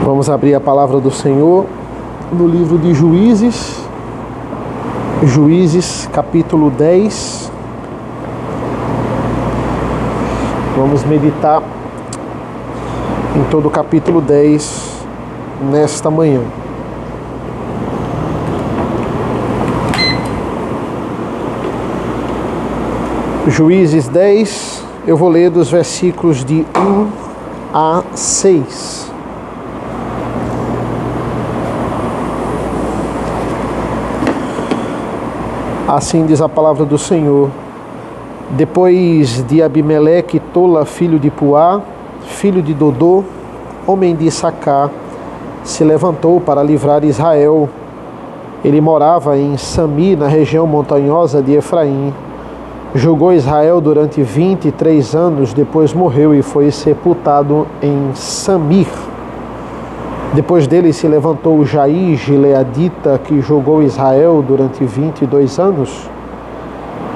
Vamos abrir a palavra do Senhor no livro de Juízes, capítulo 10. Vamos meditar em todo o capítulo 10 nesta manhã. Juízes 10, eu vou ler dos versículos de 1 a 6. Assim diz a palavra do Senhor. Depois de Abimeleque, Tola, filho de Puá, filho de Dodô, homem de Issacar, se levantou para livrar Israel. Ele morava em Sami, na região montanhosa de Efraim. Julgou Israel durante 23 anos, depois morreu e foi sepultado em Samir. Depois dele se levantou Jair, gileadita, que julgou Israel durante 22 anos.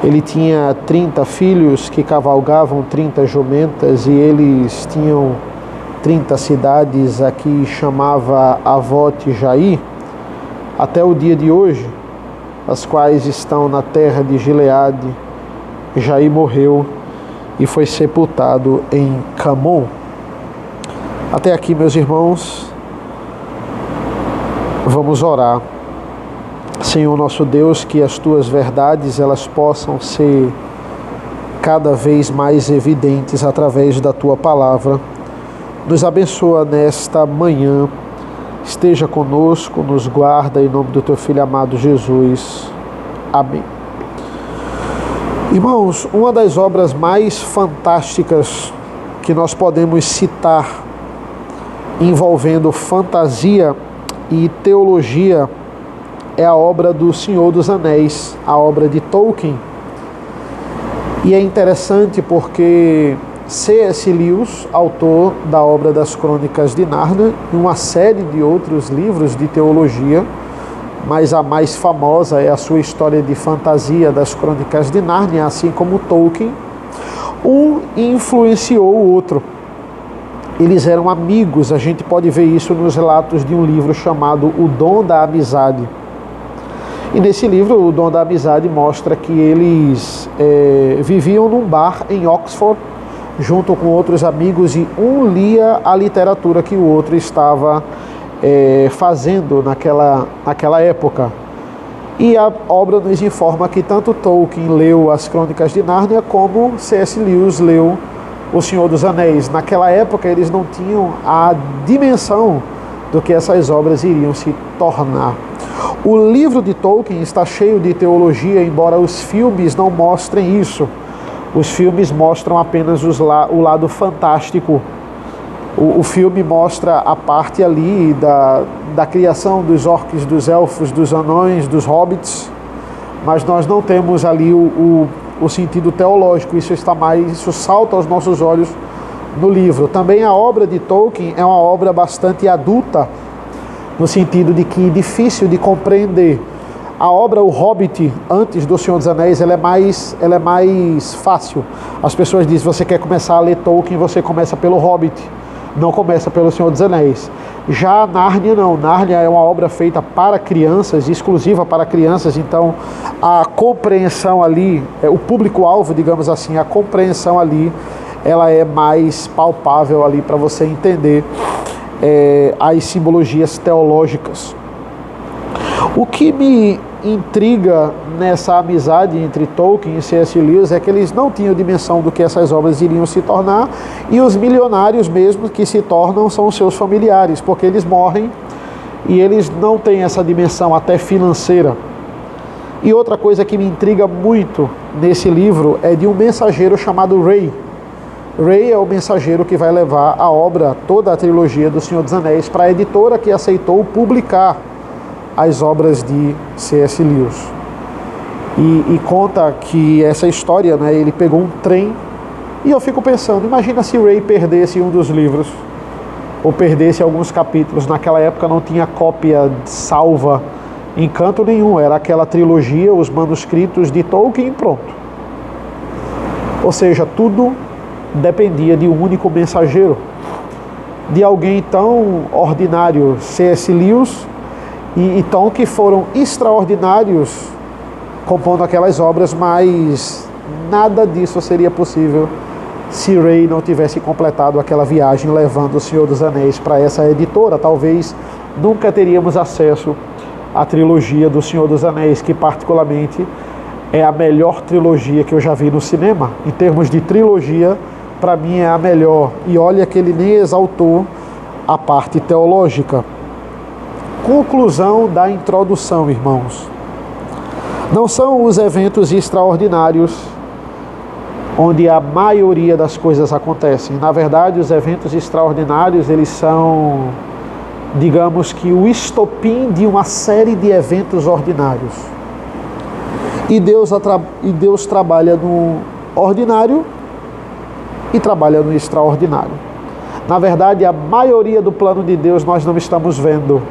Ele tinha 30 filhos que cavalgavam 30 jumentas, e eles tinham 30 cidades, aqui chamava Avote Jair, até o dia de hoje, as quais estão na terra de Gileade. Jair morreu e foi sepultado em Camon. Até aqui, meus irmãos, vamos orar. Senhor nosso Deus, que as tuas verdades elas possam ser cada vez mais evidentes através da tua palavra. Nos abençoa nesta manhã, esteja conosco, nos guarda em nome do teu Filho amado Jesus. Amém. Irmãos, uma das obras mais fantásticas que nós podemos citar envolvendo fantasia e teologia é a obra do Senhor dos Anéis, a obra de Tolkien. E é interessante porque C.S. Lewis, autor da obra das Crônicas de Nárnia, e uma série de outros livros de teologia, mas a mais famosa é a sua história de fantasia das Crônicas de Nárnia, assim como Tolkien, um influenciou o outro. Eles eram amigos, a gente pode ver isso nos relatos de um livro chamado O Dom da Amizade. E nesse livro, O Dom da Amizade, mostra que eles viviam num bar em Oxford, junto com outros amigos, e um lia a literatura que o outro estava fazendo naquela época. E a obra nos informa que tanto Tolkien leu as Crônicas de Nárnia, como C.S. Lewis leu O Senhor dos Anéis. Naquela época eles não tinham a dimensão do que essas obras iriam se tornar. O livro de Tolkien está cheio de teologia, embora os filmes não mostrem isso. Os filmes mostram apenas o lado fantástico. O filme mostra a parte ali da criação dos orcs, dos elfos, dos anões, dos hobbits, mas nós não temos ali o sentido teológico. Isso salta aos nossos olhos no livro. Também a obra de Tolkien é uma obra bastante adulta, no sentido de que é difícil de compreender. A obra O Hobbit, antes do Senhor dos Anéis, ela é mais fácil. As pessoas dizem, você quer começar a ler Tolkien, você começa pelo Hobbit, não começa pelo Senhor dos Anéis. Já Nárnia não. Nárnia é uma obra feita para crianças, exclusiva para crianças, então a compreensão ali, o público-alvo, digamos assim, a compreensão ali, ela é mais palpável ali para você entender as simbologias teológicas. O que me intriga nessa amizade entre Tolkien e C.S. Lewis é que eles não tinham dimensão do que essas obras iriam se tornar, e os milionários mesmo que se tornam são os seus familiares, porque eles morrem e eles não têm essa dimensão até financeira. E outra coisa que me intriga muito nesse livro é de um mensageiro chamado Ray. Ray é o mensageiro que vai levar a obra, toda a trilogia do Senhor dos Anéis, para a editora que aceitou publicar as obras de C.S. Lewis. E conta que essa história, ele pegou um trem, e eu fico pensando, imagina se Ray perdesse um dos livros, ou perdesse alguns capítulos. Naquela época não tinha cópia salva em canto nenhum, era aquela trilogia, os manuscritos de Tolkien, pronto. Ou seja, tudo dependia de um único mensageiro. de alguém tão ordinário, C.S. Lewis, e Tom, que foram extraordinários compondo aquelas obras, mas nada disso seria possível se Ray não tivesse completado aquela viagem levando O Senhor dos Anéis para essa editora. Talvez nunca teríamos acesso à trilogia do Senhor dos Anéis, que particularmente é a melhor trilogia que eu já vi no cinema. Em termos de trilogia, para mim é a melhor. E olha que ele nem exaltou a parte teológica. Conclusão da introdução, irmãos. Não são os eventos extraordinários onde a maioria das coisas acontecem. Na verdade, os eventos extraordinários, eles são, digamos que, o estopim de uma série de eventos ordinários. E Deus trabalha no ordinário e trabalha no extraordinário. Na verdade, a maioria do plano de Deus nós não estamos vendo,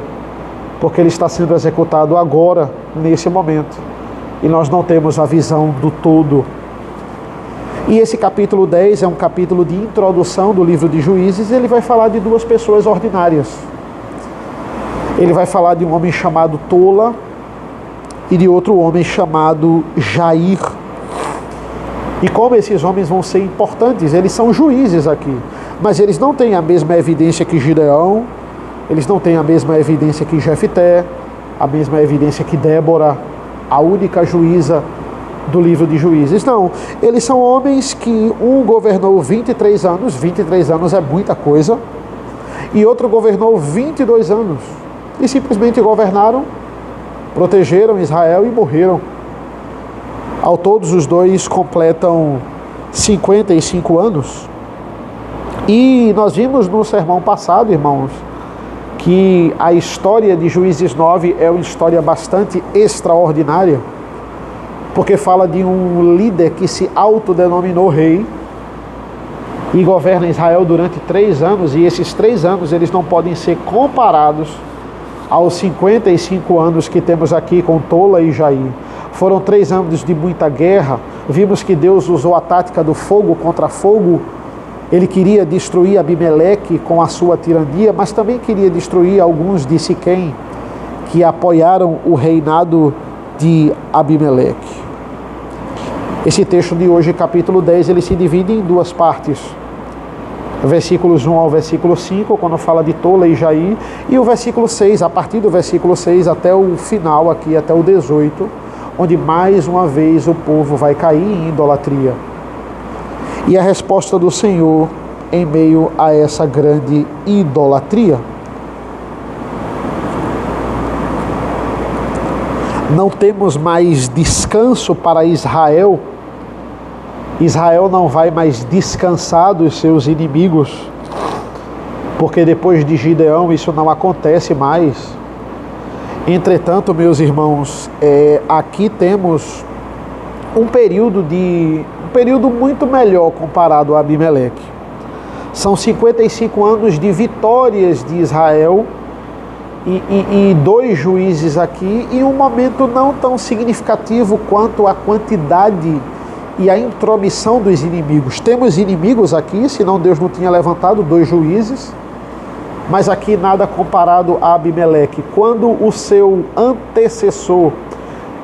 porque ele está sendo executado agora, nesse momento. E nós não temos a visão do todo. E esse capítulo 10 é um capítulo de introdução do livro de Juízes, e ele vai falar de duas pessoas ordinárias. Ele vai falar de um homem chamado Tola e de outro homem chamado Jair. E como esses homens vão ser importantes, eles são juízes aqui, mas eles não têm a mesma evidência que Gideão, eles não têm a mesma evidência que Jefté, a mesma evidência que Débora, a única juíza do livro de Juízes. Não, eles são homens que um governou 23 anos é muita coisa, e outro governou 22 anos, e simplesmente governaram, protegeram Israel e morreram. Ao todos os dois completam 55 anos. E nós vimos no sermão passado, irmãos, que a história de Juízes 9 é uma história bastante extraordinária, porque fala de um líder que se autodenominou rei e governa Israel durante 3 anos, e esses 3 anos eles não podem ser comparados aos 55 anos que temos aqui com Tola e Jair. Foram 3 anos de muita guerra. Vimos que Deus usou a tática do fogo contra fogo. Ele queria destruir Abimeleque com a sua tirania, mas também queria destruir alguns de Siquém que apoiaram o reinado de Abimeleque. Esse texto de hoje, capítulo 10, ele se divide em 2 partes. Versículos 1 ao versículo 5, quando fala de Tola e Jair, e o versículo 6, a partir do versículo 6 até o final aqui, até o 18, onde mais uma vez o povo vai cair em idolatria. E a resposta do Senhor em meio a essa grande idolatria. Não temos mais descanso para Israel. Israel não vai mais descansar dos seus inimigos, porque depois de Gideão isso não acontece mais. Entretanto, meus irmãos, aqui temos um período muito melhor comparado a Abimeleque. São 55 anos de vitórias de Israel e 2 juízes aqui, e um momento não tão significativo quanto a quantidade e a intromissão dos inimigos. Temos inimigos aqui, senão Deus não tinha levantado 2 juízes, mas aqui nada comparado a Abimeleque. Quando o seu antecessor,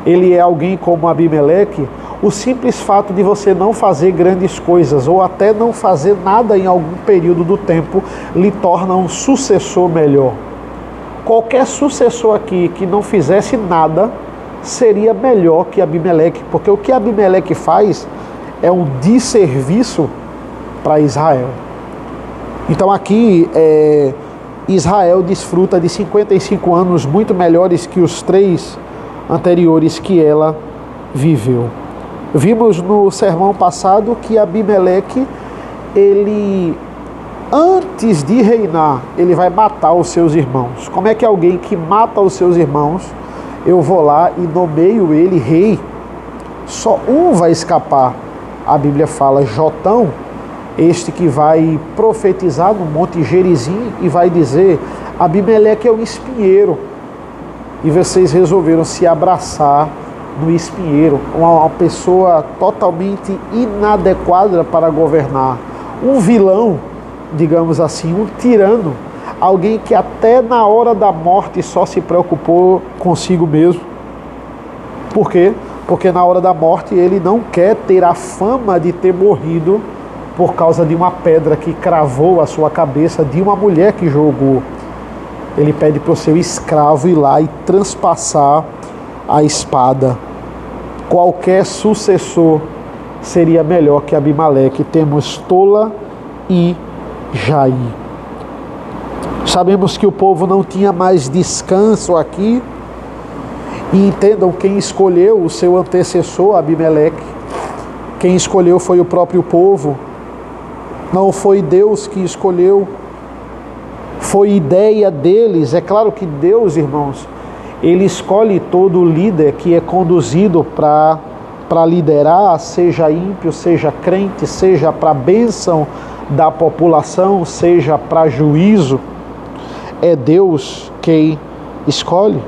ele é alguém como Abimeleque, o simples fato de você não fazer grandes coisas, ou até não fazer nada em algum período do tempo, lhe torna um sucessor melhor. Qualquer sucessor aqui que não fizesse nada, seria melhor que Abimeleque, porque o que Abimeleque faz é um desserviço para Israel. Então aqui Israel desfruta de 55 anos muito melhores que os 3 anteriores que ela viveu. Vimos no sermão passado que Abimeleque, ele, antes de reinar, ele vai matar os seus irmãos. Como é que alguém que mata os seus irmãos, eu vou lá e nomeio ele rei? Só um vai escapar. A Bíblia fala Jotão, este que vai profetizar no Monte Gerizim e vai dizer: Abimeleque é um espinheiro, e vocês resolveram se abraçar no espinheiro. Uma pessoa totalmente inadequada para governar, um vilão digamos assim, um tirano, alguém que até na hora da morte só se preocupou consigo mesmo. Por quê? Porque na hora da morte ele não quer ter a fama de ter morrido por causa de uma pedra que cravou a sua cabeça, de uma mulher que jogou. Ele pede para o seu escravo ir lá e transpassar a espada. Qualquer sucessor seria melhor que Abimeleque. Temos Tola e Jair. Sabemos que o povo não tinha mais descanso aqui. E entendam, quem escolheu o seu antecessor, Abimeleque, quem escolheu foi o próprio povo. Não foi Deus que escolheu. Foi ideia deles. É claro que Deus, irmãos, Ele escolhe todo líder que é conduzido para liderar, seja ímpio, seja crente, seja para a bênção da população, seja para juízo. É Deus quem escolhe.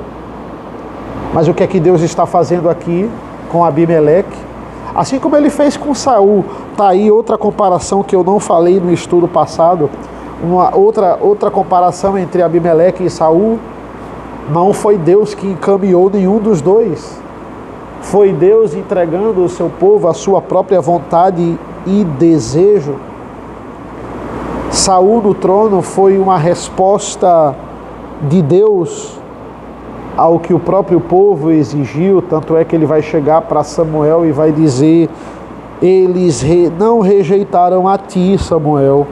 Mas o que é que Deus está fazendo aqui com Abimeleque? Assim como Ele fez com Saul. Está aí outra comparação que eu não falei no estudo passado. Uma outra comparação entre Abimeleque e Saul. Não foi Deus que encaminhou nenhum dos dois. Foi Deus entregando o seu povo à sua própria vontade e desejo. Saul no trono foi uma resposta de Deus ao que o próprio povo exigiu. Tanto é que ele vai chegar para Samuel e vai dizer: eles não rejeitaram a ti, Samuel,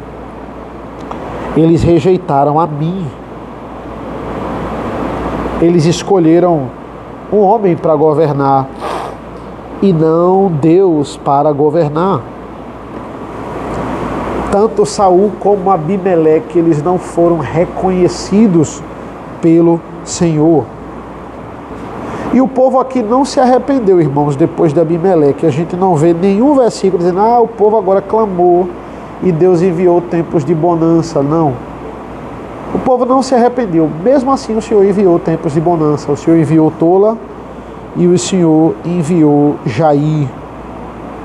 eles rejeitaram a mim. Eles escolheram um homem para governar e não Deus para governar. Tanto Saul como Abimeleque, eles não foram reconhecidos pelo Senhor. E o povo aqui não se arrependeu, irmãos, depois de Abimeleque. A gente não vê nenhum versículo dizendo: o povo agora clamou e Deus enviou tempos de bonança. Não. O povo não se arrependeu. Mesmo assim, o Senhor enviou tempos de bonança. O Senhor enviou Tola e o Senhor enviou Jair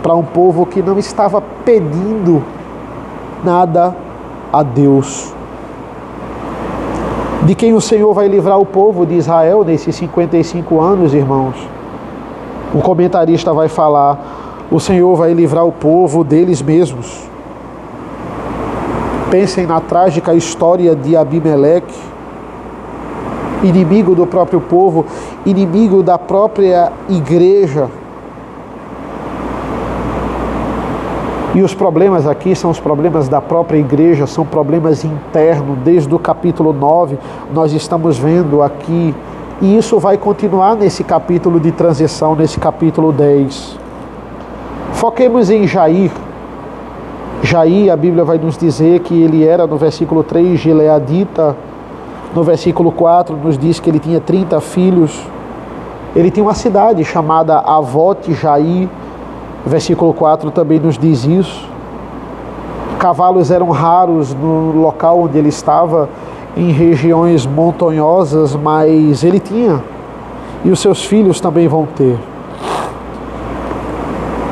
para um povo que não estava pedindo nada a Deus. De quem o Senhor vai livrar o povo de Israel nesses 55 anos, irmãos? O comentarista vai falar: o Senhor vai livrar o povo deles mesmos. Pensem na trágica história de Abimeleque, inimigo do próprio povo, inimigo da própria igreja. E os problemas aqui são os problemas da própria igreja, são problemas internos. Desde o capítulo 9, nós estamos vendo aqui, e isso vai continuar nesse capítulo de transição, nesse capítulo 10. Foquemos em Jair. Jair, a Bíblia vai nos dizer que ele era, no versículo 3, gileadita. No versículo 4, nos diz que ele tinha 30 filhos. Ele tinha uma cidade chamada Avote Jair. Versículo 4 também nos diz isso. Cavalos eram raros no local onde ele estava, em regiões montanhosas, mas ele tinha. E os seus filhos também vão ter.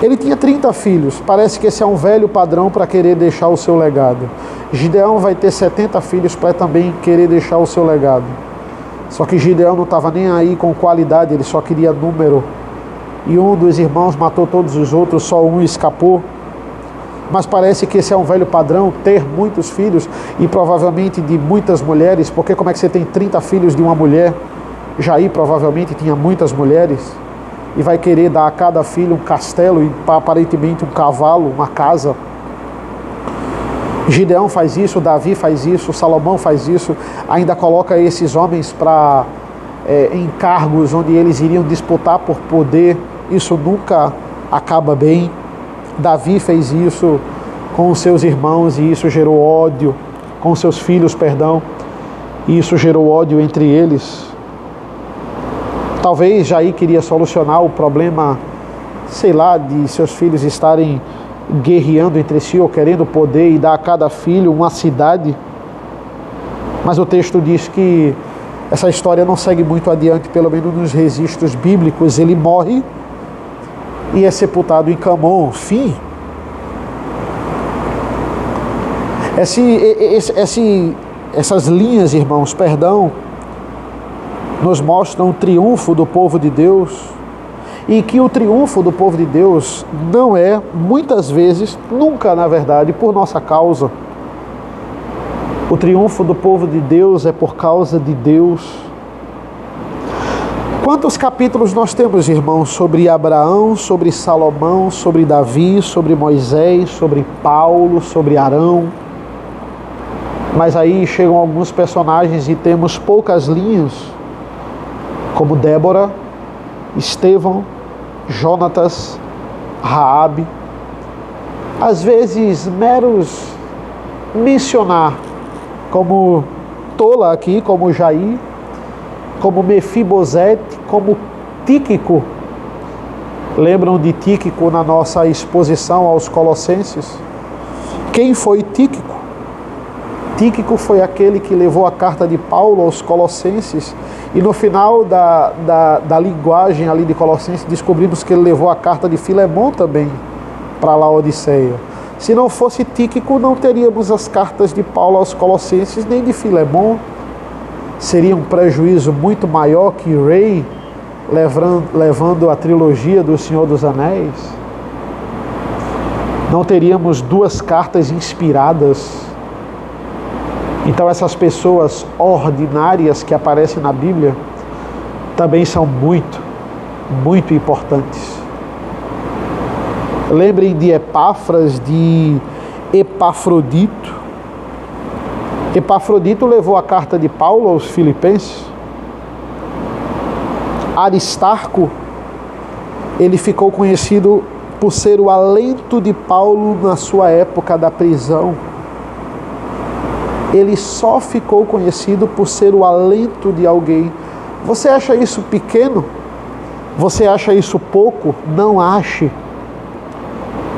Ele tinha 30 filhos. Parece que esse é um velho padrão para querer deixar o seu legado. Gideão vai ter 70 filhos para também querer deixar o seu legado. Só que Gideão não estava nem aí com qualidade, ele só queria número. E um dos irmãos matou todos os outros, só um escapou. Mas parece que esse é um velho padrão, ter muitos filhos e provavelmente de muitas mulheres, porque como é que você tem 30 filhos de uma mulher? Jair provavelmente tinha muitas mulheres e vai querer dar a cada filho um castelo e aparentemente um cavalo, uma casa. Gideão faz isso, Davi faz isso, Salomão faz isso, ainda coloca esses homens em cargos onde eles iriam disputar por poder. Isso nunca acaba bem. Davi fez isso com os seus irmãos e isso gerou ódio, com seus filhos, perdão, e isso gerou ódio entre eles. Talvez Jair queria solucionar o problema, sei lá, de seus filhos estarem guerreando entre si ou querendo poder e dar a cada filho uma cidade. Mas o texto diz que essa história não segue muito adiante, pelo menos nos registros bíblicos. Ele morre e é sepultado em Camon. Fim. Essas linhas, irmãos, nos mostram o triunfo do povo de Deus, e que o triunfo do povo de Deus não é, muitas vezes, nunca na verdade, por nossa causa. O triunfo do povo de Deus é por causa de Deus. Quantos capítulos nós temos, irmãos, sobre Abraão, sobre Salomão, sobre Davi, sobre Moisés, sobre Paulo, sobre Arão? Mas aí chegam alguns personagens e temos poucas linhas, como Débora, Estevão, Jonatas, Raabe. Às vezes meros mencionar, como Tola aqui, como Jair, como Mefibosete, como Tíquico. Lembram de Tíquico na nossa exposição aos Colossenses? Quem foi Tíquico? Tíquico foi aquele que levou a carta de Paulo aos Colossenses, e no final da linguagem ali de Colossenses descobrimos que ele levou a carta de Filemão também para Laodiceia. Se não fosse Tíquico, não teríamos as cartas de Paulo aos Colossenses nem de Filemão. Seria um prejuízo muito maior que Rei levando a trilogia do Senhor dos Anéis. Não teríamos duas cartas inspiradas. Então essas pessoas ordinárias que aparecem na Bíblia também são muito, muito importantes. Lembrem de Epáfras, de Epafrodito. Epafrodito levou a carta de Paulo aos Filipenses. Aristarco, ele ficou conhecido por ser o alento de Paulo na sua época da prisão. Ele só ficou conhecido por ser o alento de alguém. Você acha isso pequeno? Você acha isso pouco? Não ache.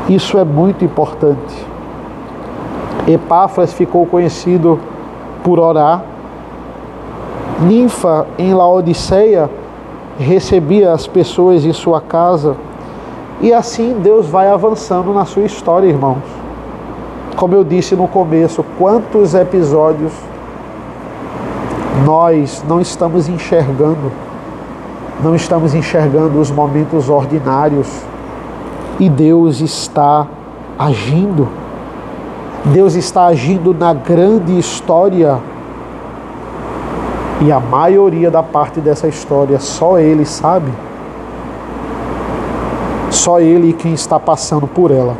Isso é muito importante. Epáfras ficou conhecido por orar. Ninfa, em Laodiceia, recebia as pessoas em sua casa. E assim Deus vai avançando na sua história, irmãos. Como eu disse no começo, quantos episódios nós não estamos enxergando os momentos ordinários, e Deus está agindo. Deus está agindo na grande história, e a maioria da parte dessa história só Ele sabe. Só Ele quem está passando por ela.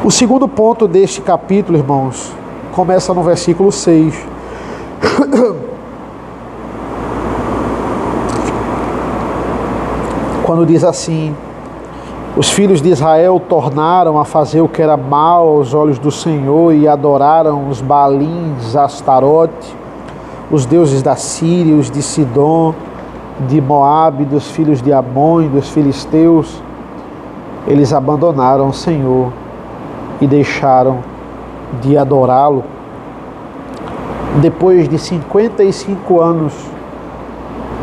O segundo ponto deste capítulo, irmãos, começa no versículo 6. Quando diz assim: os filhos de Israel tornaram a fazer o que era mal aos olhos do Senhor e adoraram os Baalins, Astarote, os deuses da Síria, os de Sidom, de Moabe, dos filhos de Amon e dos filisteus. Eles abandonaram o Senhor e deixaram de adorá-lo. Depois de 55 anos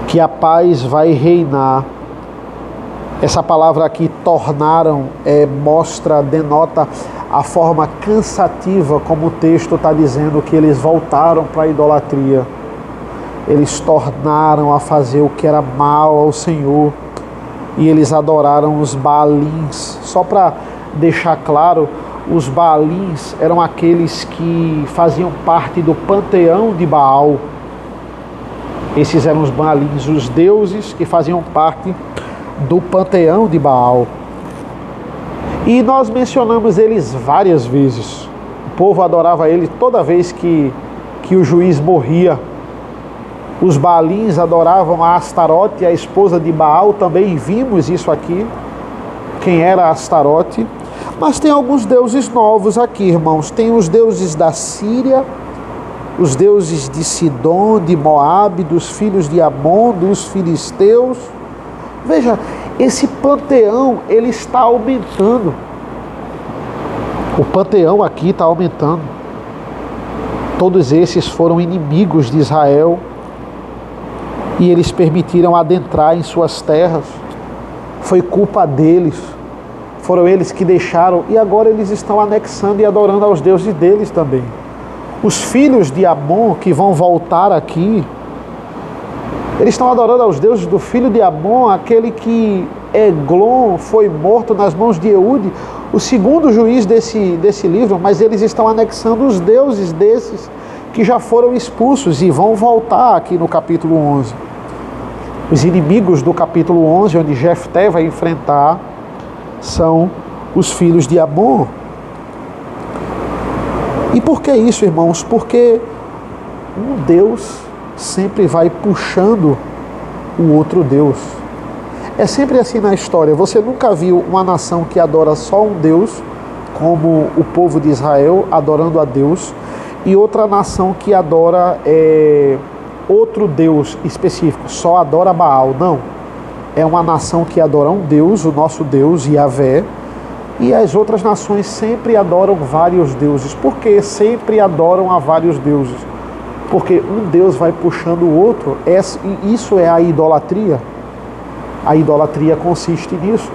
que a paz vai reinar, essa palavra aqui, tornaram, denota a forma cansativa como o texto está dizendo que eles voltaram para a idolatria. Eles tornaram a fazer o que era mal ao Senhor e eles adoraram os Baalins. Só para deixar claro, os Baalins eram aqueles que faziam parte do panteão de Baal. Esses eram os Baalins, os deuses que faziam parte do panteão de Baal. E nós mencionamos eles várias vezes. O povo adorava ele toda vez que o juiz morria. Os Baalins adoravam a Astarote, a esposa de Baal. Também vimos isso aqui, quem era Astarote. Mas tem alguns deuses novos aqui, irmãos. Tem os deuses da Síria, os deuses de Sidom, de Moabe, dos filhos de Amon, dos filisteus. Veja, esse panteão, ele está aumentando. O panteão aqui está aumentando. Todos esses foram inimigos de Israel e eles permitiram adentrar em suas terras. Foi culpa deles. Foram eles que deixaram, e agora eles estão anexando e adorando aos deuses deles também. Os filhos de Amon que vão voltar aqui, eles estão adorando aos deuses do filho de Amon, aquele que Eglon foi morto nas mãos de Eude, o segundo juiz desse livro, mas eles estão anexando os deuses desses que já foram expulsos e vão voltar aqui no capítulo 11. Os inimigos do capítulo 11, onde Jefté vai enfrentar, são os filhos de Amon. E por que isso, irmãos? Porque um Deus sempre vai puxando o outro Deus. É sempre assim na história. Você nunca viu uma nação que adora só um Deus, como o povo de Israel adorando a Deus, e outra nação que adora outro Deus específico, só adora Baal. Não. É uma nação que adora um Deus, o nosso Deus, Yahvé, e as outras nações sempre adoram vários deuses. Por que sempre adoram a vários deuses? Porque um Deus vai puxando o outro. Isso é a idolatria. A idolatria consiste nisso.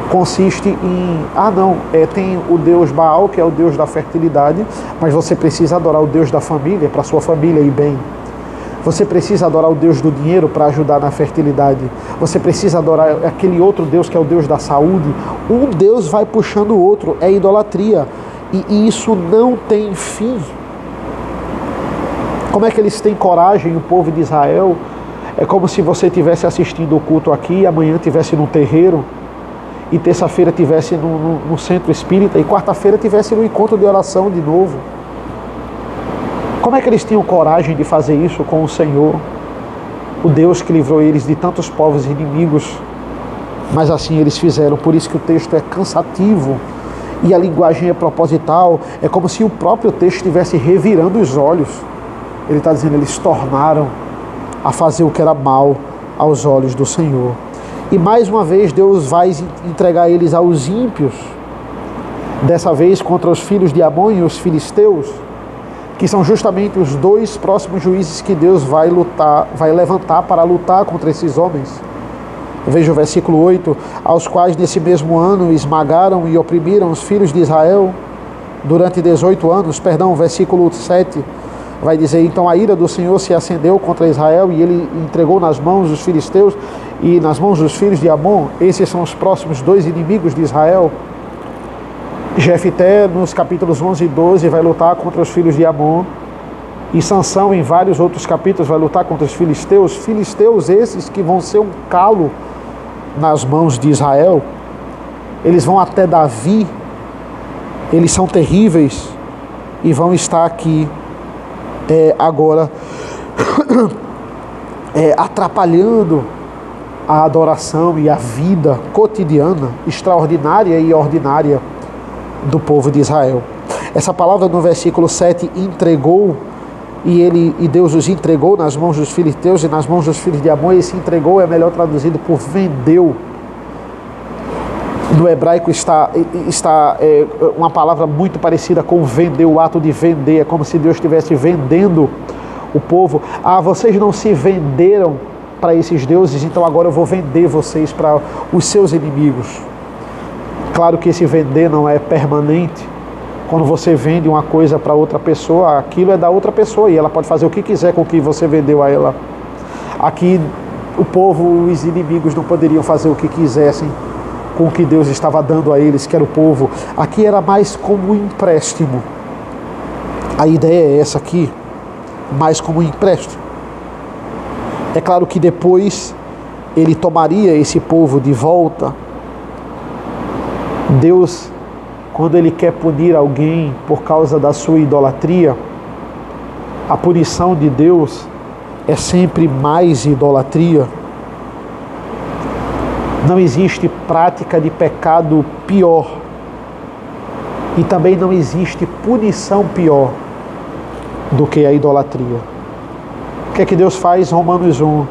Consiste em, tem o Deus Baal, que é o Deus da fertilidade, mas você precisa adorar o Deus da família, para sua família ir bem. Você precisa adorar o Deus do dinheiro para ajudar na fertilidade. Você precisa adorar aquele outro Deus que é o Deus da saúde. Um Deus vai puxando o outro, é idolatria. E isso não tem fim. Como é que eles têm coragem, o povo de Israel? É como se você estivesse assistindo o culto aqui, amanhã estivesse no terreiro, e terça-feira estivesse no centro espírita, e quarta-feira estivesse no encontro de oração de novo. Como é que eles tinham coragem de fazer isso com o Senhor, o Deus que livrou eles de tantos povos inimigos? Mas assim eles fizeram. Por isso que o texto é cansativo e a linguagem é proposital. É como se o próprio texto estivesse revirando os olhos. Ele está dizendo, eles tornaram a fazer o que era mal aos olhos do Senhor. E mais uma vez Deus vai entregar eles aos ímpios, dessa vez contra os filhos de Amon e os filisteus, que são justamente os dois próximos juízes que Deus vai levantar para lutar contra esses homens. Veja o versículo 8, aos quais nesse mesmo ano esmagaram e oprimiram os filhos de Israel durante 18 anos. Versículo 7 vai dizer, então a ira do Senhor se acendeu contra Israel e ele entregou nas mãos dos filisteus e nas mãos dos filhos de Amon. Esses são os próximos dois inimigos de Israel. Jefté, nos capítulos 11 e 12, vai lutar contra os filhos de Amon. E Sansão, em vários outros capítulos, vai lutar contra os filisteus. Filisteus esses que vão ser um calo nas mãos de Israel. Eles vão até Davi. Eles são terríveis. E vão estar aqui agora atrapalhando a adoração e a vida cotidiana, extraordinária e ordinária do povo de Israel. Essa palavra no versículo 7, entregou, e Deus os entregou nas mãos dos filisteus e nas mãos dos filhos de Amon. Esse entregou é melhor traduzido por vendeu. No hebraico está uma palavra muito parecida com vender, o ato de vender. É como se Deus estivesse vendendo o povo. Vocês não se venderam para esses deuses, então agora eu vou vender vocês para os seus inimigos. Claro que esse vender não é permanente. Quando você vende uma coisa para outra pessoa, aquilo é da outra pessoa e ela pode fazer o que quiser com o que você vendeu a ela. Aqui o povo, os inimigos não poderiam fazer o que quisessem com o que Deus estava dando a eles, que era o povo. Aqui era mais como um empréstimo. A ideia é essa aqui, mais como um empréstimo. É claro que depois ele tomaria esse povo de volta. Deus, quando ele quer punir alguém por causa da sua idolatria, a punição de Deus é sempre mais idolatria. Não existe prática de pecado pior. E também não existe punição pior do que a idolatria. O que é que Deus faz? Romanos 1.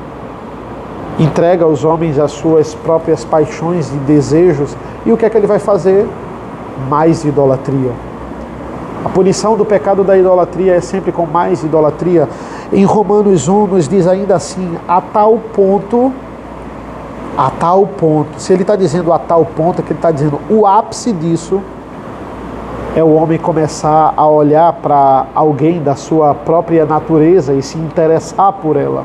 Entrega aos homens as suas próprias paixões e desejos. E o que é que ele vai fazer? Mais idolatria. A punição do pecado da idolatria é sempre com mais idolatria. Em Romanos 1 nos diz ainda assim, a tal ponto A tal ponto, se ele está dizendo a tal ponto, é que ele está dizendo o ápice disso é o homem começar a olhar para alguém da sua própria natureza e se interessar por ela.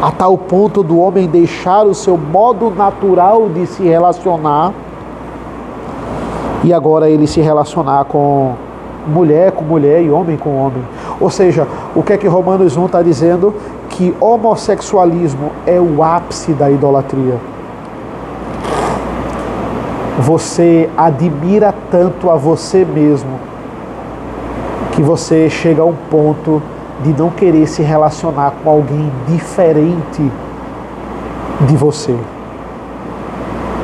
A tal ponto do homem deixar o seu modo natural de se relacionar e agora ele se relacionar com mulher e homem com homem. Ou seja, o que é que Romanos 1 está dizendo? Que homossexualismo é o ápice da idolatria. Você admira tanto a você mesmo que você chega a um ponto de não querer se relacionar com alguém diferente de você.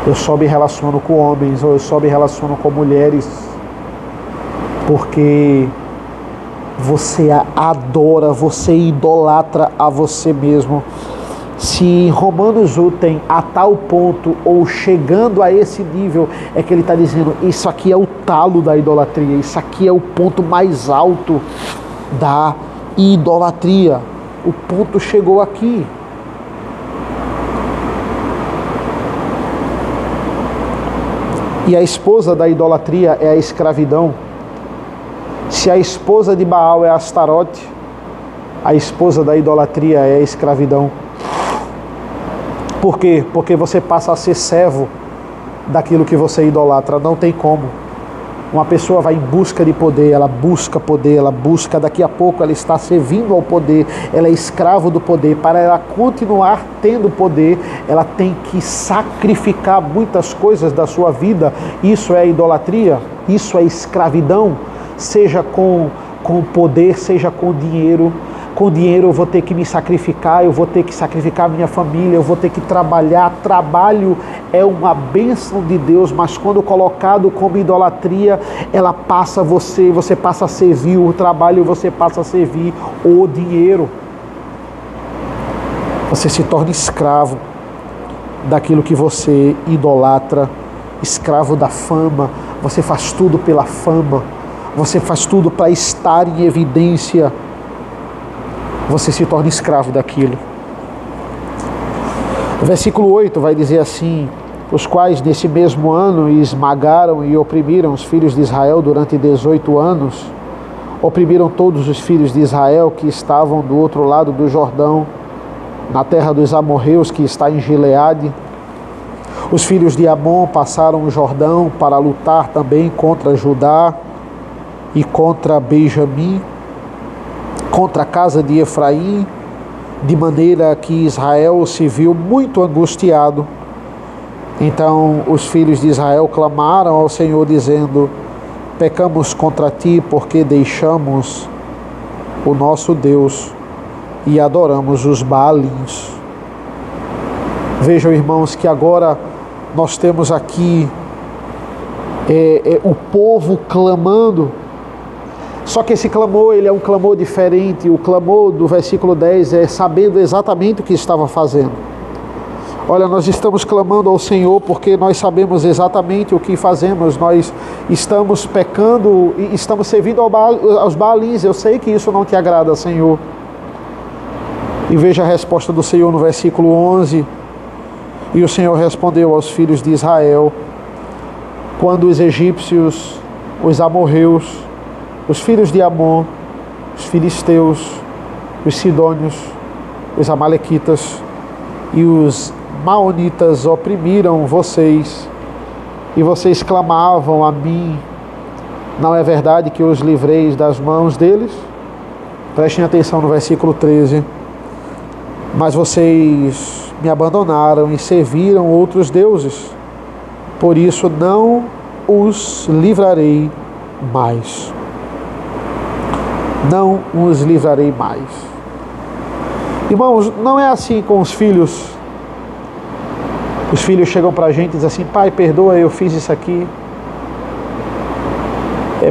Eu só me relaciono com homens ou eu só me relaciono com mulheres porque você adora, você idolatra a você mesmo. Se Romanos 1 tem a tal ponto ou chegando a esse nível, é que ele está dizendo, isso aqui é o talo da idolatria, isso aqui é o ponto mais alto da idolatria. O ponto chegou aqui. E a esposa da idolatria é a escravidão. Se a esposa de Baal é Astarote, a esposa da idolatria é a escravidão. Por quê? Porque você passa a ser servo daquilo que você idolatra. Não tem como. Uma pessoa vai em busca de poder, ela busca, daqui a pouco ela está servindo ao poder, ela é escravo do poder. Para ela continuar tendo poder, ela tem que sacrificar muitas coisas da sua vida. Isso é idolatria, isso é escravidão, seja com poder, seja com dinheiro. Com dinheiro eu vou ter que me sacrificar, eu vou ter que sacrificar minha família, eu vou ter que trabalhar. Trabalho é uma bênção de Deus, mas quando colocado como idolatria, você passa a servir o trabalho, você passa a servir o dinheiro. Você se torna escravo daquilo que você idolatra, escravo da fama, você faz tudo pela fama, você faz tudo para estar em evidência. Você se torna escravo daquilo. O versículo 8 vai dizer assim: os quais nesse mesmo ano esmagaram e oprimiram os filhos de Israel durante 18 anos, oprimiram todos os filhos de Israel que estavam do outro lado do Jordão, na terra dos amorreus que está em Gileade. Os filhos de Amon passaram o Jordão para lutar também contra Judá e contra Benjamim, contra a casa de Efraim, de maneira que Israel se viu muito angustiado. Então os filhos de Israel clamaram ao Senhor, dizendo: pecamos contra ti, porque deixamos o nosso Deus e adoramos os Baalins. Vejam, irmãos, que agora nós temos aqui o povo clamando. Só que esse clamor, ele é um clamor diferente. O clamor do versículo 10 é sabendo exatamente o que estava fazendo. Olha, nós estamos clamando ao Senhor porque nós sabemos exatamente o que fazemos. Nós estamos pecando e estamos servindo aos Baalins. Eu sei que isso não te agrada, Senhor. E veja a resposta do Senhor no versículo 11. E o Senhor respondeu aos filhos de Israel: quando os egípcios, os amorreus, os filhos de Amon, os filisteus, os sidônios, os amalequitas e os maonitas oprimiram vocês, e vocês clamavam a mim, não é verdade que os livreis das mãos deles? Prestem atenção no versículo 13. Mas vocês me abandonaram e serviram outros deuses, por isso não os livrarei mais. Não os livrarei mais. Irmãos, não é assim com os filhos. Os filhos chegam para a gente e dizem assim: pai, perdoa, eu fiz isso aqui.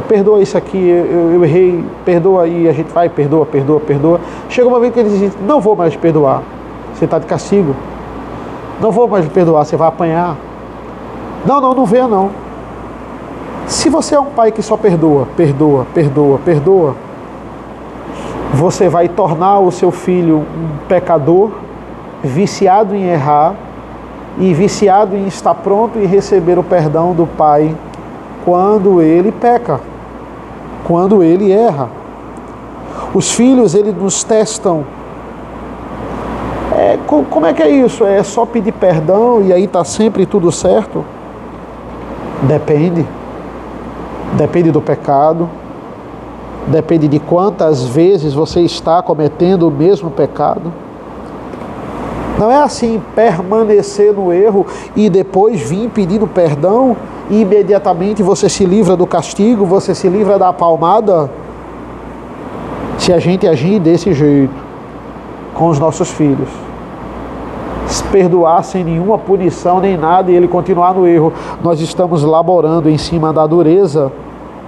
Perdoa isso aqui, eu errei, perdoa. E a gente vai, perdoa. Chega uma vez que eles dizem: não vou mais te perdoar, você está de castigo. Não vou mais te perdoar, você vai apanhar. Não venha não. Se você é um pai que só perdoa, você vai tornar o seu filho um pecador viciado em errar e viciado em estar pronto e receber o perdão do Pai quando ele peca, quando ele erra. Os filhos, eles nos testam. Como é que é isso? É só pedir perdão e aí está sempre tudo certo? Depende. Depende do pecado. Depende de quantas vezes você está cometendo o mesmo pecado. Não é assim, permanecer no erro e depois vir pedindo perdão e imediatamente você se livra do castigo, você se livra da palmada. Se a gente agir desse jeito com os nossos filhos, se perdoar sem nenhuma punição nem nada e ele continuar no erro, nós estamos laborando em cima da dureza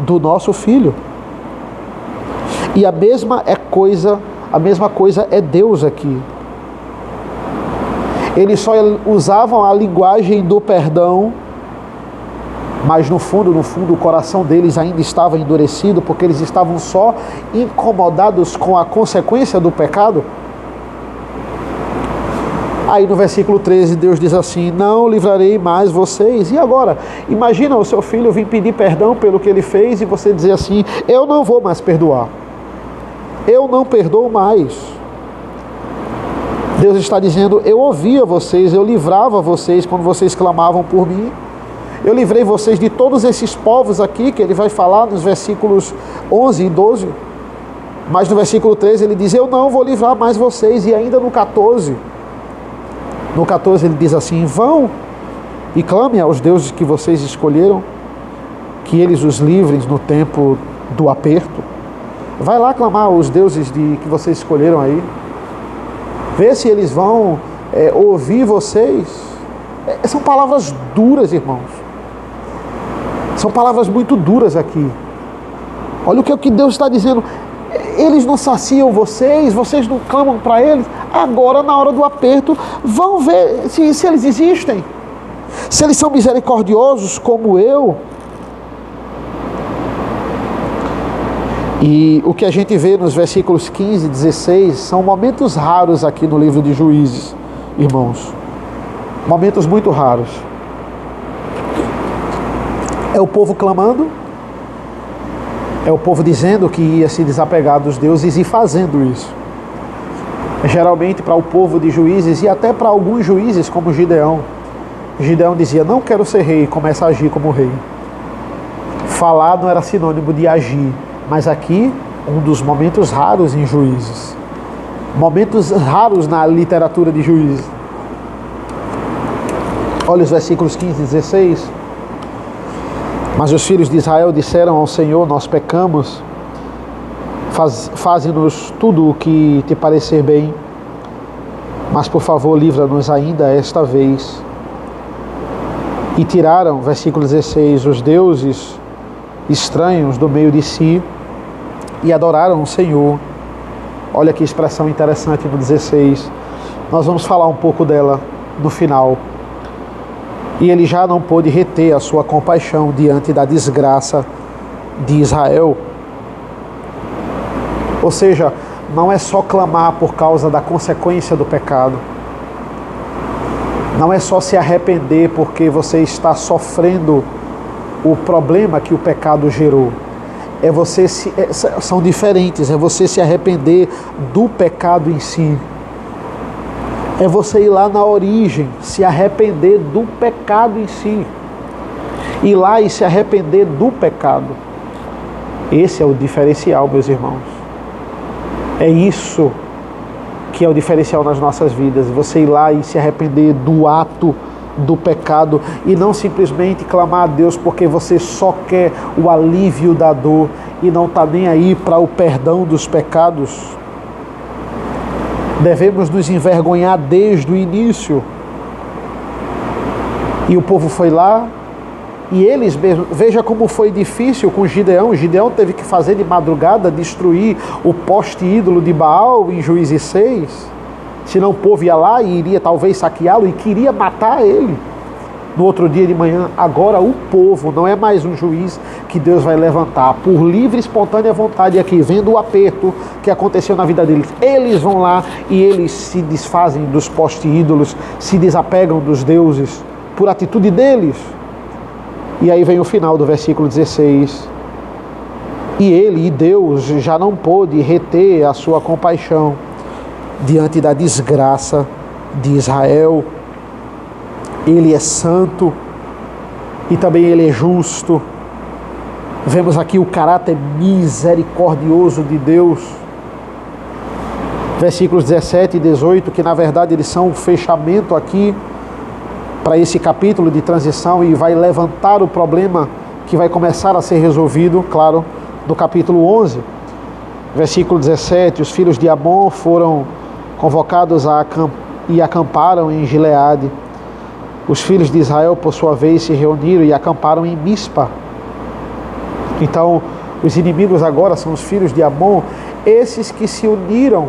do nosso filho. E a mesma coisa é Deus aqui. Eles só usavam a linguagem do perdão, mas no fundo, o coração deles ainda estava endurecido, porque eles estavam só incomodados com a consequência do pecado. Aí no versículo 13, Deus diz assim: não livrarei mais vocês. E agora? Imagina o seu filho vir pedir perdão pelo que ele fez e você dizer assim: eu não vou mais perdoar. Eu não perdoo mais. Deus está dizendo: eu ouvia vocês, eu livrava vocês quando vocês clamavam por mim. Eu livrei vocês de todos esses povos aqui, que ele vai falar nos versículos 11 e 12. Mas no versículo 13 ele diz: eu não vou livrar mais vocês. E ainda no 14 ele diz assim: vão e clamem aos deuses que vocês escolheram, que eles os livrem no tempo do aperto. Vai lá clamar aos deuses que vocês escolheram aí. Vê se eles vão ouvir vocês. São palavras duras, irmãos. São palavras muito duras aqui. Olha o que Deus está dizendo. Eles não saciam vocês não clamam para eles. Agora, na hora do aperto, vão ver se eles existem. Se eles são misericordiosos como eu. E o que a gente vê nos versículos 15 e 16 são momentos raros aqui no livro de Juízes, irmãos. Momentos muito raros. É o povo clamando, é o povo dizendo que ia se desapegar dos deuses e fazendo isso. Geralmente para o povo de Juízes e até para alguns juízes como Gideão. Gideão dizia: não quero ser rei, e começa a agir como rei. Falar não era sinônimo de agir. Mas aqui, um dos momentos raros em Juízes. Momentos raros na literatura de Juízes. Olha os versículos 15 e 16. Mas os filhos de Israel disseram ao Senhor: nós pecamos, faze-nos tudo o que te parecer bem, mas por favor livra-nos ainda esta vez. E tiraram, versículo 16, os deuses estranhos do meio de si e adoraram o Senhor. Olha que expressão interessante no 16. Nós vamos falar um pouco dela no final. E ele já não pôde reter a sua compaixão diante da desgraça de Israel. Ou seja, não é só clamar por causa da consequência do pecado. Não é só se arrepender porque você está sofrendo o problema que o pecado gerou. São diferentes. É você se arrepender do pecado em si. É você ir lá na origem, se arrepender do pecado em si. Ir lá e se arrepender do pecado. Esse é o diferencial, meus irmãos. É isso que é o diferencial nas nossas vidas. Você ir lá e se arrepender do ato do pecado e não simplesmente clamar a Deus porque você só quer o alívio da dor e não está nem aí para o perdão dos pecados. Devemos nos envergonhar desde o início. E o povo foi lá e eles, veja como foi difícil com Gideão. Gideão teve que fazer de madrugada, destruir o poste ídolo de Baal em Juízes 6. Senão o povo ia lá e iria talvez saqueá-lo e queria matar ele. no outro dia de manhã, agora o povo, não é mais um juiz que Deus vai levantar, por livre e espontânea vontade aqui, vendo o aperto que aconteceu na vida deles, eles vão lá e eles se desfazem dos poste-ídolos, se desapegam dos deuses, por atitude deles. E aí vem o final do versículo 16. E ele, e Deus, já não pôde reter a sua compaixão diante da desgraça de Israel. Ele é santo e também ele é justo. Vemos aqui o caráter misericordioso de Deus. Versículos 17 e 18, que na verdade eles são um fechamento aqui para esse capítulo de transição e vai levantar o problema que vai começar a ser resolvido, claro, no capítulo 11. Versículo 17, os filhos de Amon foram convocados e acamparam em Gileade. Os filhos de Israel, por sua vez, se reuniram e acamparam em Mispa. Então, os inimigos agora são os filhos de Amon, esses que se uniram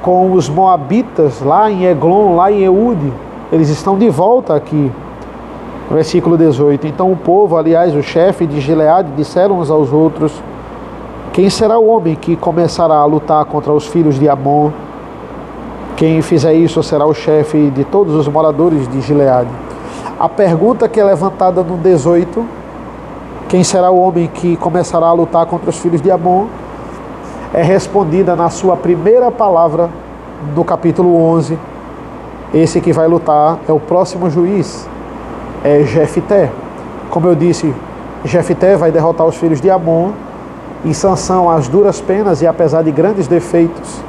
com os moabitas lá em Eglon, lá em Eude. Eles estão de volta aqui. Versículo 18. Então o povo, aliás, o chefe de Gileade, disseram uns aos outros: quem será o homem que começará a lutar contra os filhos de Amon? Quem fizer isso será o chefe de todos os moradores de Gileade. A pergunta que é levantada no 18, quem será o homem que começará a lutar contra os filhos de Amon, é respondida na sua primeira palavra do capítulo 11. Esse que vai lutar é o próximo juiz, é Jefté. Como eu disse, Jefté vai derrotar os filhos de Amon, e Sansão, às duras penas e apesar de grandes defeitos,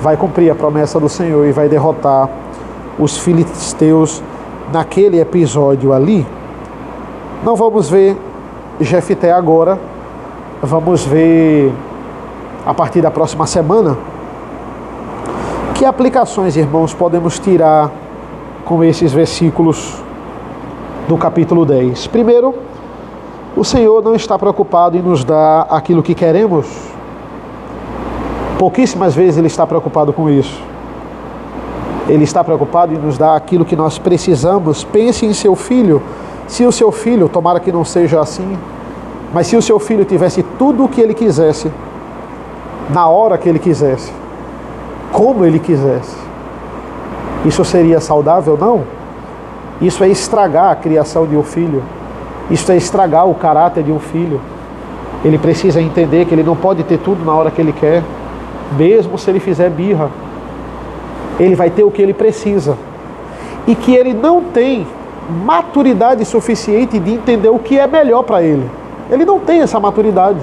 vai cumprir a promessa do Senhor e vai derrotar os filisteus naquele episódio ali. Não vamos ver Jefté agora, vamos ver a partir da próxima semana. Que aplicações, irmãos, podemos tirar com esses versículos do capítulo 10? Primeiro, o Senhor não está preocupado em nos dar aquilo que queremos. Pouquíssimas vezes Ele está preocupado com isso. Ele está preocupado em nos dar aquilo que nós precisamos. Pense em seu filho. Se o seu filho, tomara que não seja assim, mas se o seu filho tivesse tudo o que ele quisesse, na hora que ele quisesse, como ele quisesse, isso seria saudável? Não. Isso é estragar a criação de um filho. Isso é estragar o caráter de um filho. Ele precisa entender que ele não pode ter tudo na hora que ele quer, mesmo se ele fizer birra. Ele vai ter o que ele precisa. E que ele não tem maturidade suficiente de entender o que é melhor para ele. Ele não tem essa maturidade.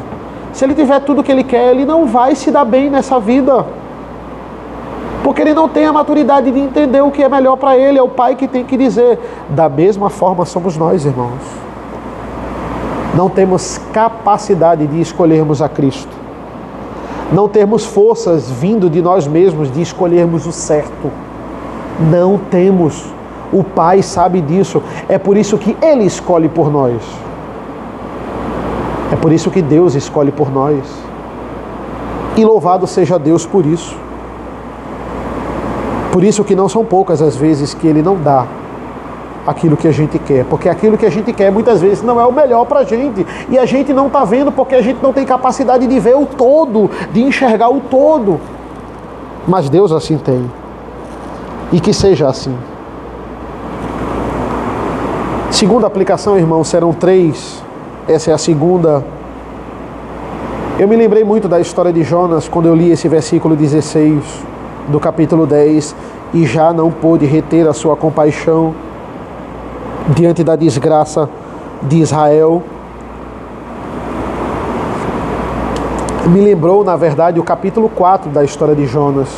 Se ele tiver tudo o que ele quer, ele não vai se dar bem nessa vida. Porque ele não tem a maturidade de entender o que é melhor para ele. É o pai que tem que dizer. Da mesma forma somos nós, irmãos. Não temos capacidade de escolhermos a Cristo. Não temos forças vindo de nós mesmos de escolhermos o certo. Não temos. O Pai sabe disso. É por isso que Ele escolhe por nós. É por isso que Deus escolhe por nós. E louvado seja Deus por isso. Por isso que não são poucas as vezes que Ele não dá aquilo que a gente quer, porque aquilo que a gente quer muitas vezes não é o melhor para a gente, e a gente não está vendo porque a gente não tem capacidade de ver o todo, de enxergar o todo, mas Deus assim tem, e que seja assim. Segunda aplicação, irmãos, serão 3, essa é a segunda. Eu me lembrei muito da história de Jonas quando eu li esse versículo 16 do capítulo 10, e já não pôde reter a sua compaixão diante da desgraça de Israel. Me lembrou, na verdade, o capítulo 4 da história de Jonas,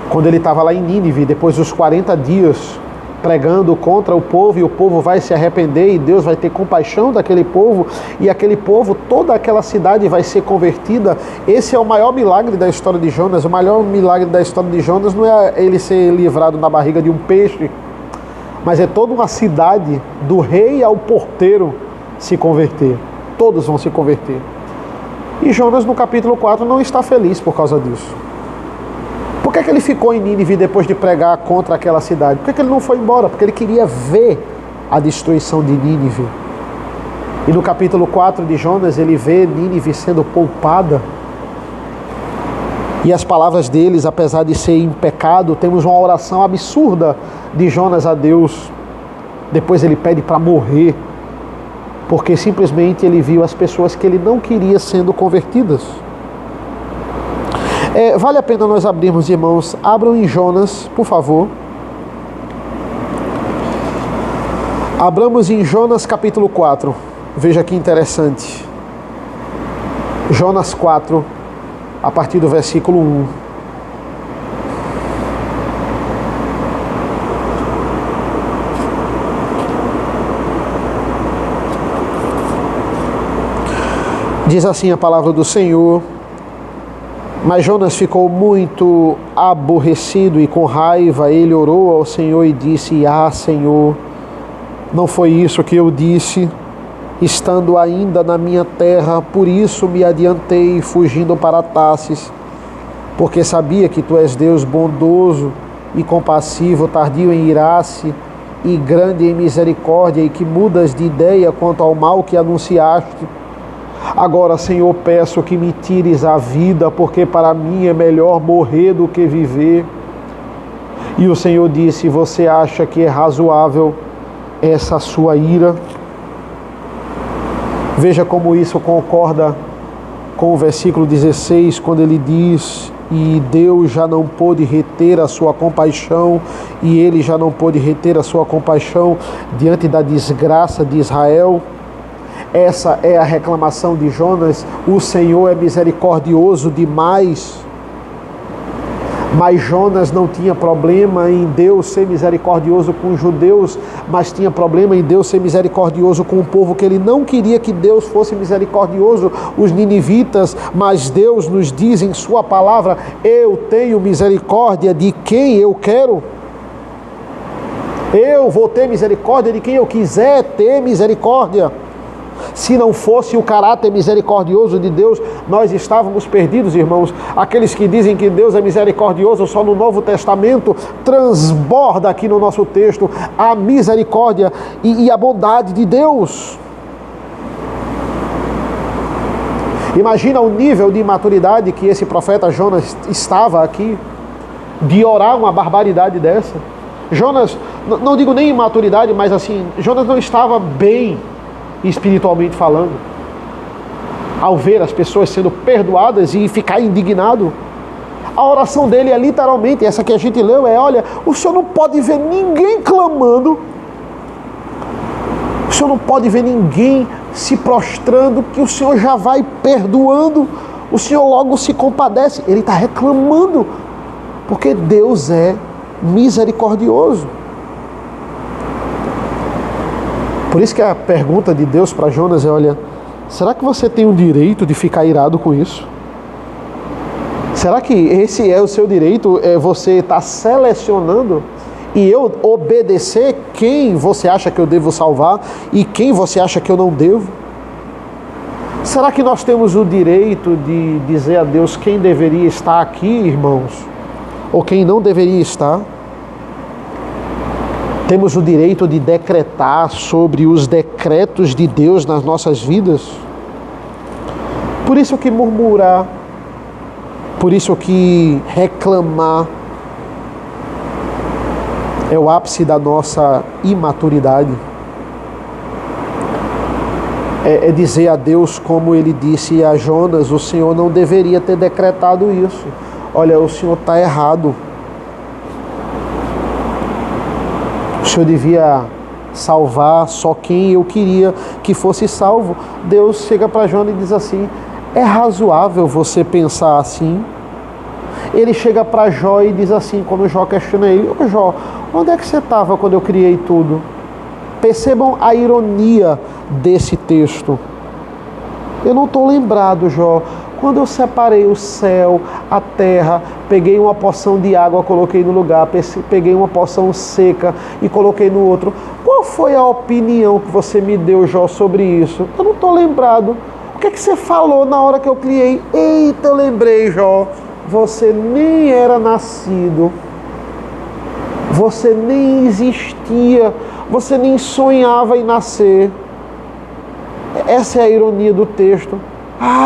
quando ele estava lá em Nínive, depois dos 40 dias pregando contra o povo, e o povo vai se arrepender, e Deus vai ter compaixão daquele povo, e aquele povo, toda aquela cidade vai ser convertida. Esse é o maior milagre da história de Jonas. O maior milagre da história de Jonas não é ele ser livrado na barriga de um peixe, mas é toda uma cidade, do rei ao porteiro, se converter. Todos vão se converter. E Jonas, no capítulo 4, não está feliz por causa disso. Por que ele ficou em Nínive depois de pregar contra aquela cidade? Por que ele não foi embora? Porque ele queria ver a destruição de Nínive. E no capítulo 4 de Jonas, ele vê Nínive sendo poupada. E as palavras deles, apesar de ser em pecado, temos uma oração absurda de Jonas a Deus. Depois ele pede para morrer, porque simplesmente ele viu as pessoas que ele não queria sendo convertidas. Vale a pena nós abrirmos, irmãos. Abram em Jonas, por favor. Abramos em Jonas capítulo 4. Veja que interessante. Jonas 4, a partir do versículo 1. Diz assim a palavra do Senhor: mas Jonas ficou muito aborrecido e com raiva ele orou ao Senhor e disse: ah, Senhor, não foi isso que eu disse, estando ainda na minha terra, por isso me adiantei, fugindo para Tarsis, porque sabia que tu és Deus bondoso e compassivo, tardio em irar-se e grande em misericórdia, e que mudas de ideia quanto ao mal que anunciaste. Agora, Senhor, peço que me tires a vida, porque para mim é melhor morrer do que viver. E o Senhor disse: você acha que é razoável essa sua ira? Veja como isso concorda com o versículo 16, quando ele diz: e Deus já não pôde reter a sua compaixão, e ele já não pôde reter a sua compaixão diante da desgraça de Israel. Essa é a reclamação de Jonas. O Senhor é misericordioso demais. Mas Jonas não tinha problema em Deus ser misericordioso com os judeus, mas tinha problema em Deus ser misericordioso com o povo que ele não queria que Deus fosse misericordioso, os ninivitas. Mas Deus nos diz em sua palavra: eu tenho misericórdia de quem eu quero. Eu vou ter misericórdia de quem eu quiser ter misericórdia. Se não fosse o caráter misericordioso de Deus, nós estávamos perdidos, irmãos. Aqueles que dizem que Deus é misericordioso só no Novo Testamento, transborda aqui no nosso texto a misericórdia e a bondade de Deus. Imagina o nível de imaturidade que esse profeta Jonas estava aqui, de orar uma barbaridade dessa. Jonas, não digo nem imaturidade, mas assim, Jonas não estava bem espiritualmente falando, ao ver as pessoas sendo perdoadas e ficar indignado. A oração dele é literalmente essa que a gente leu: olha, o Senhor não pode ver ninguém clamando, o Senhor não pode ver ninguém se prostrando, que o Senhor já vai perdoando, o Senhor logo se compadece. Ele está reclamando, porque Deus é misericordioso. Por isso que a pergunta de Deus para Jonas é: olha, será que você tem o direito de ficar irado com isso? Será que esse é o seu direito? Você está selecionando e eu obedecer quem você acha que eu devo salvar e quem você acha que eu não devo? Será que nós temos o direito de dizer a Deus quem deveria estar aqui, irmãos? Ou quem não deveria estar? Temos o direito de decretar sobre os decretos de Deus nas nossas vidas? Por isso que murmurar, por isso que reclamar é o ápice da nossa imaturidade. É dizer a Deus, como ele disse a Jonas: o Senhor não deveria ter decretado isso. Olha, o Senhor está errado. O Senhor devia salvar só quem eu queria que fosse salvo. Deus chega para Jonas e diz assim: é razoável você pensar assim? Ele chega para Jó e diz assim, quando Jó questiona ele: ô Jó, onde é que você estava quando eu criei tudo? Percebam a ironia desse texto. Eu não estou lembrado, Jó. Quando eu separei o céu, a terra, peguei uma porção de água, coloquei no lugar, peguei uma porção seca e coloquei no outro. Qual foi a opinião que você me deu, Jó, sobre isso? Eu não estou lembrado. O que é que você falou na hora que eu criei? Eita, eu lembrei, Jó. Você nem era nascido. Você nem existia. Você nem sonhava em nascer. Essa é a ironia do texto.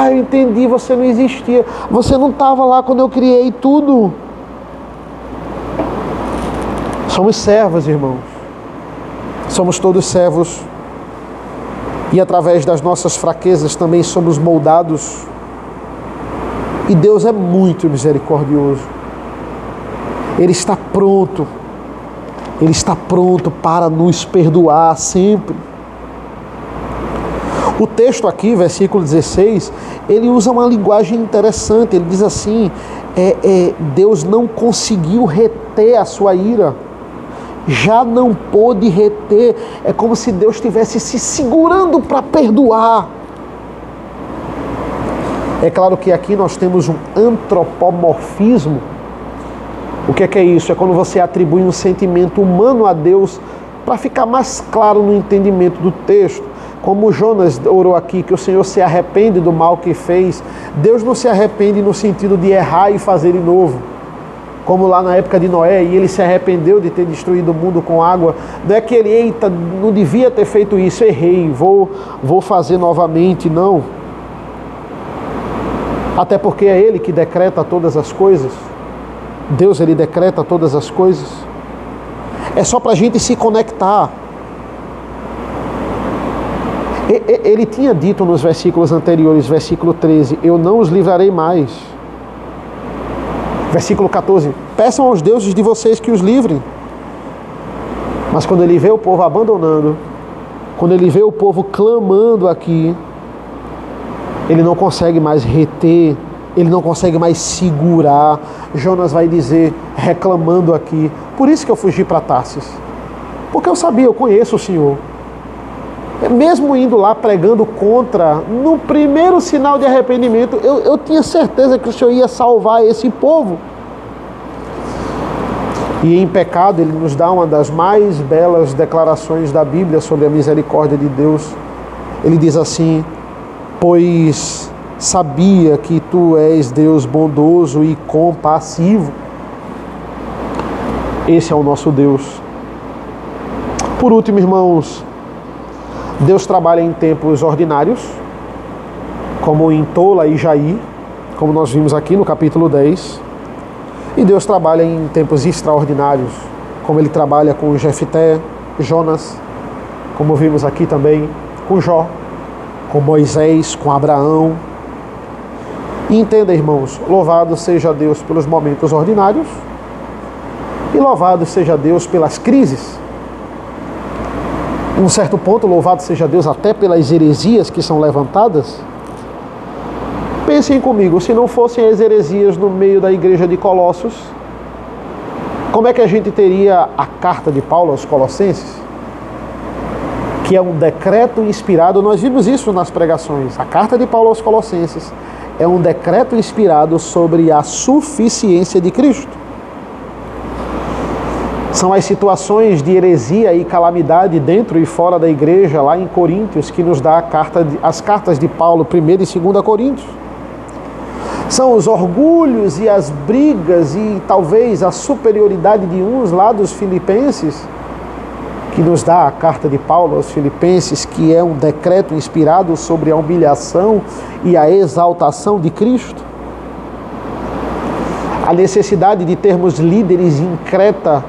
Eu entendi, você não existia. Você não estava lá quando eu criei tudo. Somos servos, irmãos. Somos todos servos. E através das nossas fraquezas também somos moldados. E Deus é muito misericordioso. Ele está pronto. Ele está pronto para nos perdoar sempre. O texto aqui, versículo 16, ele usa uma linguagem interessante. Ele diz assim, Deus não conseguiu reter a sua ira. Já não pôde reter. É como se Deus estivesse se segurando para perdoar. É claro que aqui nós temos um antropomorfismo. O que é isso? É quando você atribui um sentimento humano a Deus para ficar mais claro no entendimento do texto. Como Jonas orou aqui, que o Senhor se arrepende do mal que fez. Deus não se arrepende no sentido de errar e fazer de novo. Como lá na época de Noé, e ele se arrependeu de ter destruído o mundo com água. Não é que ele, eita, não devia ter feito isso, errei, vou fazer novamente, não. Até porque é Ele que decreta todas as coisas. Deus, Ele decreta todas as coisas. É só para a gente se conectar. Ele tinha dito nos versículos anteriores, versículo 13, eu não os livrarei mais. Versículo 14, peçam aos deuses de vocês que os livrem. Mas quando ele vê o povo abandonando, quando ele vê o povo clamando aqui, ele não consegue mais reter, ele não consegue mais segurar. Jonas vai dizer, reclamando aqui, por isso que eu fugi para Tarsis. Porque eu sabia, eu conheço o Senhor. Mesmo indo lá pregando contra, no primeiro sinal de arrependimento, eu tinha certeza que o Senhor ia salvar esse povo. E em pecado, Ele nos dá uma das mais belas declarações da Bíblia sobre a misericórdia de Deus. Ele diz assim, pois sabia que Tu és Deus bondoso e compassivo. Esse é o nosso Deus. Por último, irmãos, Deus trabalha em tempos ordinários, como em Tola e Jair, como nós vimos aqui no capítulo 10. E Deus trabalha em tempos extraordinários, como Ele trabalha com Jefté, Jonas, como vimos aqui também com Jó, com Moisés, com Abraão. E entenda, irmãos, louvado seja Deus pelos momentos ordinários e louvado seja Deus pelas crises. Em um certo ponto, louvado seja Deus até pelas heresias que são levantadas. Pensem comigo, se não fossem as heresias no meio da igreja de Colossos, como é que a gente teria a carta de Paulo aos Colossenses? Que é um decreto inspirado, nós vimos isso nas pregações, a carta de Paulo aos Colossenses é um decreto inspirado sobre a suficiência de Cristo. São as situações de heresia e calamidade dentro e fora da igreja, lá em Coríntios, que nos dá as cartas de Paulo, 1ª e 2ª Coríntios. São os orgulhos e as brigas e talvez a superioridade de uns lá dos Filipenses, que nos dá a carta de Paulo aos Filipenses, que é um decreto inspirado sobre a humilhação e a exaltação de Cristo. A necessidade de termos líderes em Creta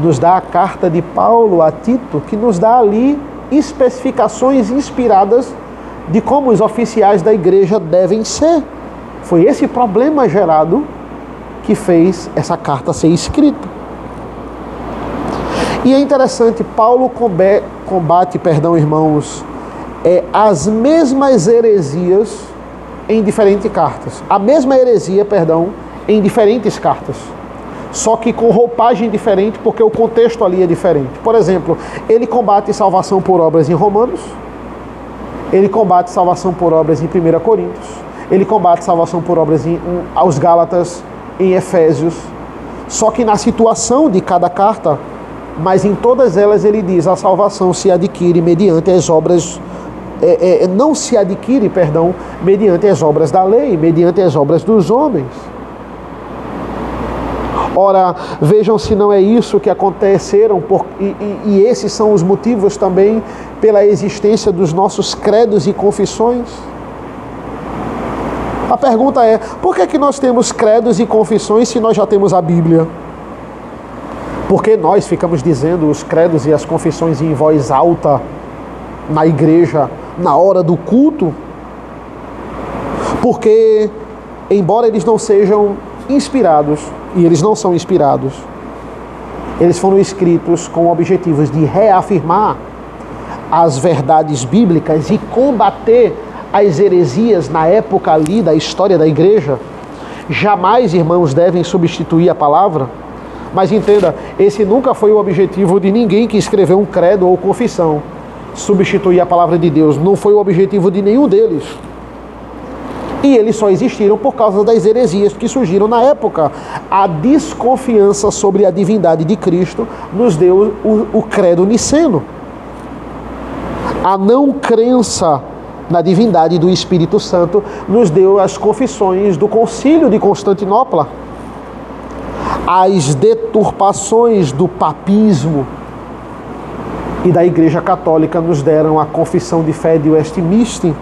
nos dá a carta de Paulo a Tito, que nos dá ali especificações inspiradas de como os oficiais da igreja devem ser. Foi esse problema gerado que fez essa carta ser escrita. E é interessante, Paulo combate, irmãos, as mesmas heresias em diferentes cartas. A mesma heresia, em diferentes cartas. Só que com roupagem diferente, porque o contexto ali é diferente. Por exemplo, ele combate salvação por obras em Romanos, ele combate salvação por obras em 1 Coríntios, ele combate salvação por obras aos Gálatas, em Efésios. Só que na situação de cada carta, mas em todas elas ele diz, a salvação se adquire mediante as obras, não se adquire, mediante as obras da lei, mediante as obras dos homens. Ora, vejam se não é isso que aconteceram, e esses são os motivos também pela existência dos nossos credos e confissões. A pergunta é, por que nós temos credos e confissões se nós já temos a Bíblia? Por que nós ficamos dizendo os credos e as confissões em voz alta na igreja, na hora do culto? Porque, embora eles não sejam inspirados, e eles não são inspirados, eles foram escritos com objetivos de reafirmar as verdades bíblicas e combater as heresias na época ali da história da igreja. Jamais, irmãos, devem substituir a palavra, mas entenda, esse nunca foi o objetivo de ninguém que escreveu um credo ou confissão. Substituir a palavra de Deus não foi o objetivo de nenhum deles. E eles só existiram por causa das heresias que surgiram na época. A desconfiança sobre a divindade de Cristo nos deu o credo niceno. A não crença na divindade do Espírito Santo nos deu as confissões do Concílio de Constantinopla. As deturpações do papismo e da Igreja Católica nos deram a Confissão de Fé de Westminster,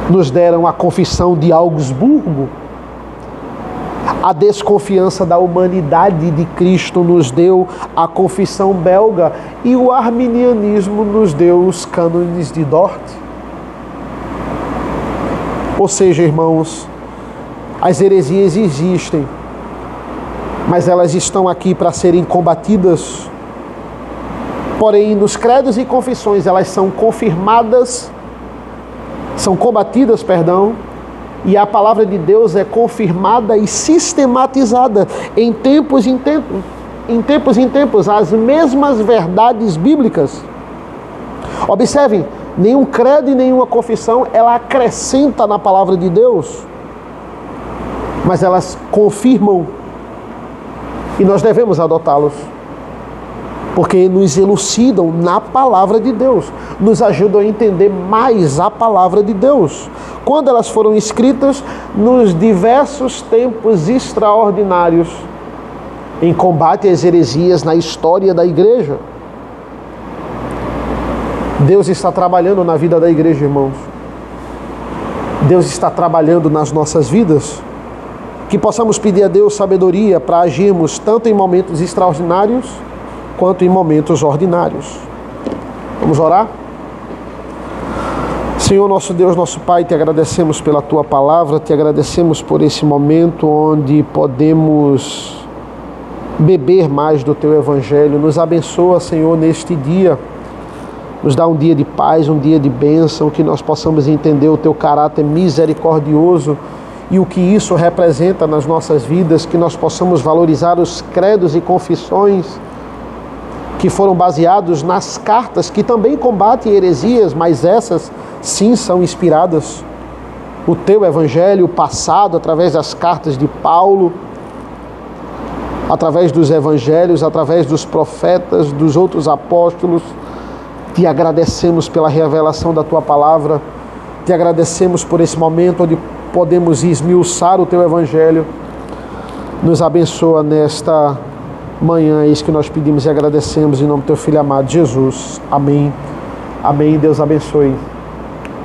nos deram a Confissão de Augsburgo. A desconfiança da humanidade de Cristo nos deu a Confissão belga, e o arminianismo nos deu os cânones de Dort. Ou seja, irmãos, as heresias existem, mas elas estão aqui para serem combatidas. Porém, nos credos e confissões, elas são confirmadas, são combatidas, e a palavra de Deus é confirmada e sistematizada em tempos em tempos, as mesmas verdades bíblicas. Observem, nenhum credo e nenhuma confissão, ela acrescenta na palavra de Deus, mas elas confirmam, e nós devemos adotá-los, porque nos elucidam na palavra de Deus, nos ajudam a entender mais a palavra de Deus. Quando elas foram escritas nos diversos tempos extraordinários em combate às heresias na história da igreja. Deus está trabalhando na vida da igreja, irmãos. Deus está trabalhando nas nossas vidas. Que possamos pedir a Deus sabedoria para agirmos tanto em momentos extraordinários quanto em momentos ordinários. Vamos orar? Senhor, nosso Deus, nosso Pai, te agradecemos pela Tua palavra, te agradecemos por esse momento onde podemos beber mais do Teu Evangelho. Nos abençoa, Senhor, neste dia. Nos dá um dia de paz, um dia de bênção, que nós possamos entender o Teu caráter misericordioso e o que isso representa nas nossas vidas, que nós possamos valorizar os credos e confissões que foram baseados nas cartas, que também combatem heresias, mas essas sim são inspiradas. O Teu Evangelho passado através das cartas de Paulo, através dos Evangelhos, através dos profetas, dos outros apóstolos. Te agradecemos pela revelação da Tua palavra, te agradecemos por esse momento onde podemos esmiuçar o Teu Evangelho. Nos abençoa nesta manhã, é isso que nós pedimos e agradecemos em nome do Teu Filho amado Jesus. Amém. Amém. Deus abençoe.